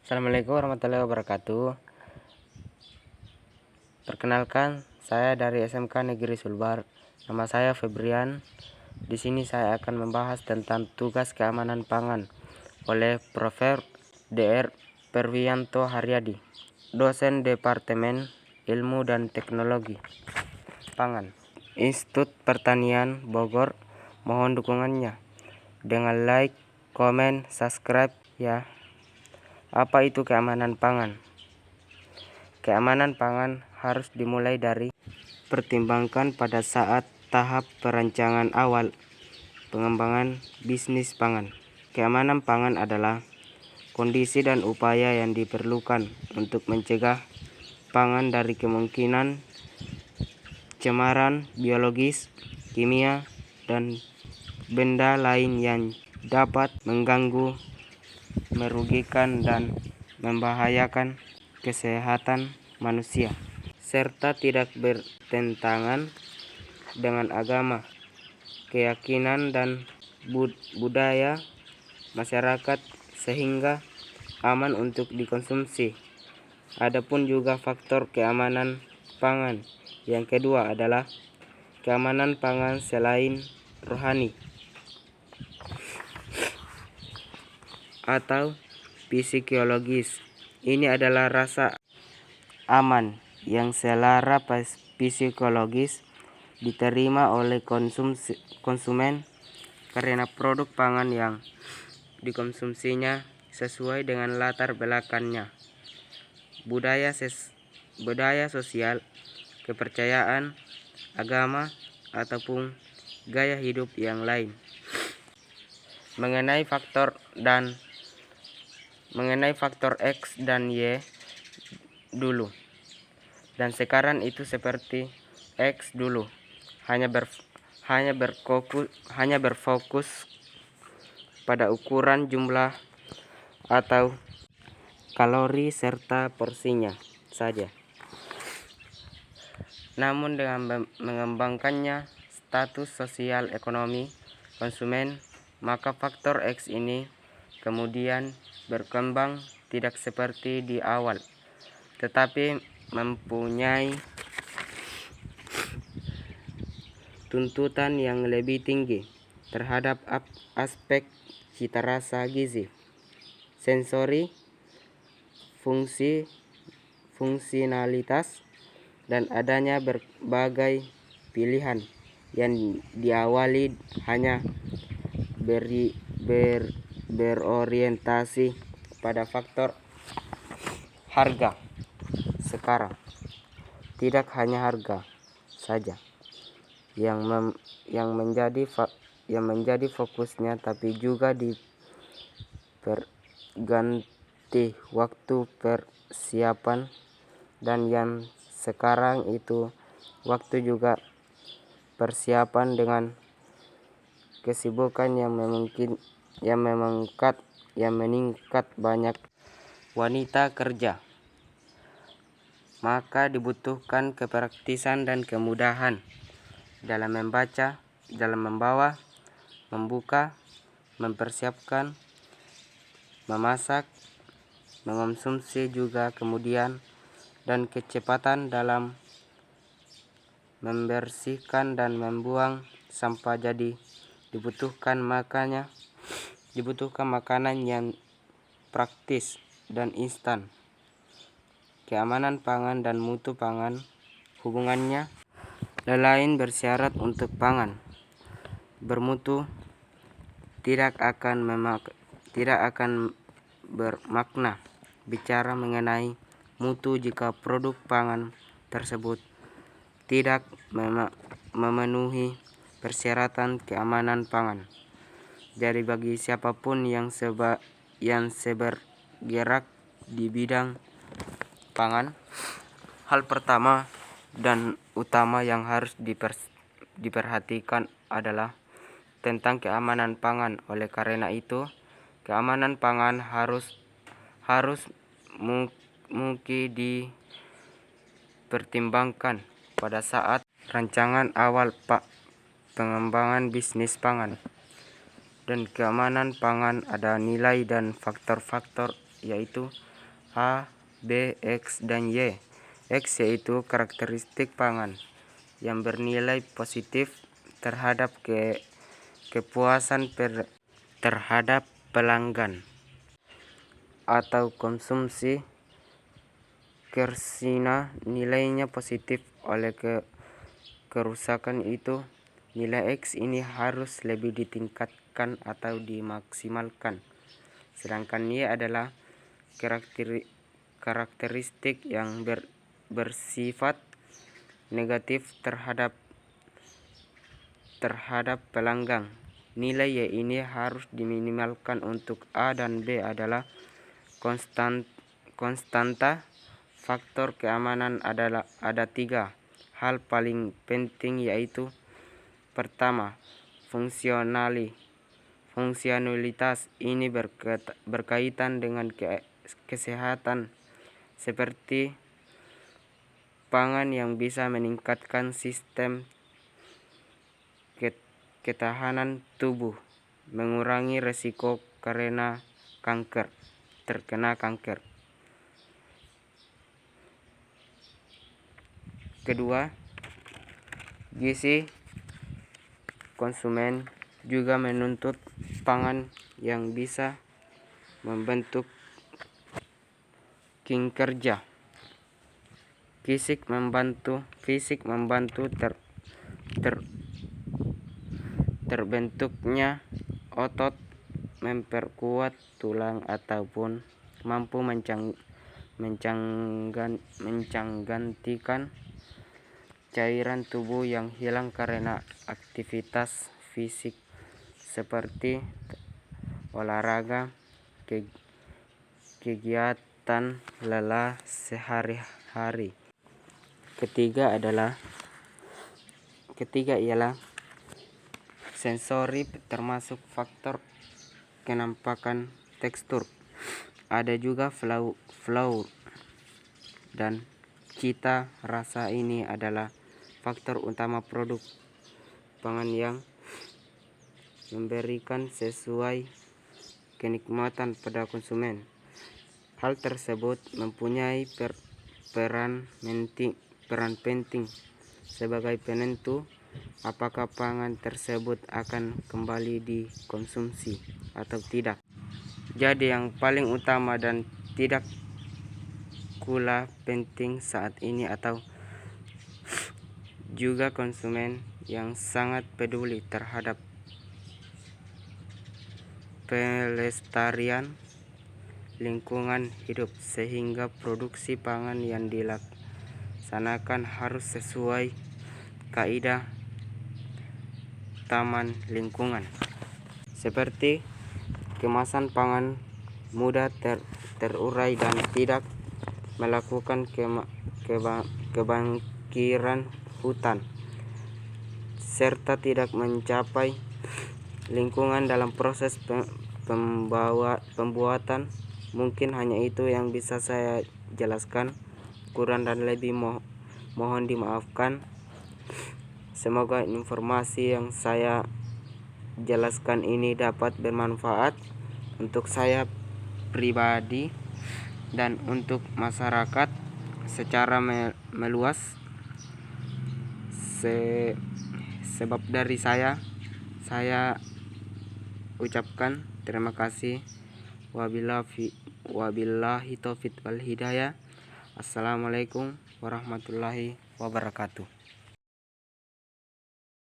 Assalamualaikum warahmatullahi wabarakatuh. Perkenalkan, saya dari SMK Negeri Sulbar. Nama saya Febrian. Di sini saya akan membahas tentang tugas keamanan pangan oleh Prof. Dr. Perwianto Haryadi, dosen Departemen Ilmu dan Teknologi Pangan, Institut Pertanian Bogor. Mohon dukungannya dengan like, komen, subscribe ya. Apa itu keamanan pangan? Keamanan pangan harus dimulai dari pertimbangkan pada saat tahap perancangan awal pengembangan bisnis pangan. Keamanan pangan adalah kondisi dan upaya yang diperlukan untuk mencegah pangan dari kemungkinan cemaran biologis, kimia, dan benda lain yang dapat mengganggu, merugikan, dan membahayakan kesehatan manusia, serta tidak bertentangan dengan agama, keyakinan, dan budaya masyarakat sehingga aman untuk dikonsumsi. Adapun juga faktor keamanan pangan yang kedua adalah keamanan pangan selain rohani atau psikologis. Ini adalah rasa aman yang secara psikologis diterima oleh konsumen karena produk pangan yang dikonsumsinya sesuai dengan latar belakangnya, budaya sosial, kepercayaan, agama, ataupun gaya hidup yang lain. Mengenai faktor X dan Y dulu dan sekarang itu seperti X dulu hanya berfokus pada ukuran jumlah atau kalori serta porsinya saja. Namun dengan mengembangkannya status sosial ekonomi konsumen, maka faktor X ini kemudian berkembang tidak seperti di awal, tetapi mempunyai tuntutan yang lebih tinggi terhadap aspek cita rasa, gizi, sensori, fungsionalitas, dan adanya berbagai pilihan yang diawali hanya berorientasi pada faktor harga. Sekarang tidak hanya harga saja yang menjadi fokusnya, tapi juga diperganti waktu persiapan, dan yang sekarang itu waktu juga persiapan dengan kesibukan yang meningkat banyak wanita kerja, maka dibutuhkan kepraktisan dan kemudahan dalam membaca, dalam membawa, membuka, mempersiapkan, memasak, mengonsumsi juga kemudian, dan kecepatan dalam membersihkan dan membuang sampah. Jadi dibutuhkan makanan yang praktis dan instan. Keamanan pangan dan mutu pangan hubungannya lain bersyarat untuk pangan bermutu tidak akan bermakna bicara mengenai mutu jika produk pangan tersebut tidak memenuhi persyaratan keamanan pangan. Jadi bagi siapapun yang bergerak di bidang pangan, hal pertama dan utama yang harus diperhatikan adalah tentang keamanan pangan. Oleh karena itu, keamanan pangan harus mungkin dipertimbangkan pada saat rancangan awal pengembangan bisnis pangan. Dan keamanan pangan ada nilai dan faktor-faktor, yaitu A, B, X, dan Y. X yaitu karakteristik pangan yang bernilai positif terhadap kepuasan terhadap pelanggan atau konsumsi. Karena nilainya positif oleh kerusakan itu, nilai X ini harus lebih ditingkatkan atau dimaksimalkan. Sedangkan Y adalah karakteristik yang bersifat negatif terhadap pelanggan. Nilai Y ini harus diminimalkan. Untuk A dan B adalah konstanta. Faktor keamanan ada 3 hal paling penting, yaitu pertama, fungsionalitas. Ini berkaitan dengan kesehatan, seperti pangan yang bisa meningkatkan sistem ketahanan tubuh, mengurangi risiko terkena kanker. Kedua, gizi. Konsumen juga menuntut pangan yang bisa membentuk kinerja fisik, membantu terbentuknya otot, memperkuat tulang, ataupun mampu menggantikan cairan tubuh yang hilang karena aktivitas fisik seperti olahraga, kegiatan lelah sehari-hari. Ketiga ialah sensori, termasuk faktor kenampakan, tekstur. Ada juga flow dan cita rasa. Ini adalah faktor utama produk pangan yang memberikan sesuai kenikmatan pada konsumen. Hal tersebut mempunyai peran penting sebagai penentu apakah pangan tersebut akan kembali dikonsumsi atau tidak. Jadi yang paling utama dan tidak kalah penting saat ini atau juga konsumen yang sangat peduli terhadap pelestarian lingkungan hidup, sehingga produksi pangan yang dilaksanakan harus sesuai kaidah taman lingkungan, seperti kemasan pangan mudah terurai dan tidak melakukan kebangkiran hutan, serta tidak mencapai lingkungan dalam proses pembuatan. Mungkin hanya itu yang bisa saya jelaskan. Kurang dan lebih mohon dimaafkan. Semoga informasi yang saya jelaskan ini dapat bermanfaat untuk saya pribadi dan untuk masyarakat secara meluas. Sebab dari saya ucapkan terima kasih. Wabillahi taufiq wal hidayah. Assalamualaikum warahmatullahi wabarakatuh.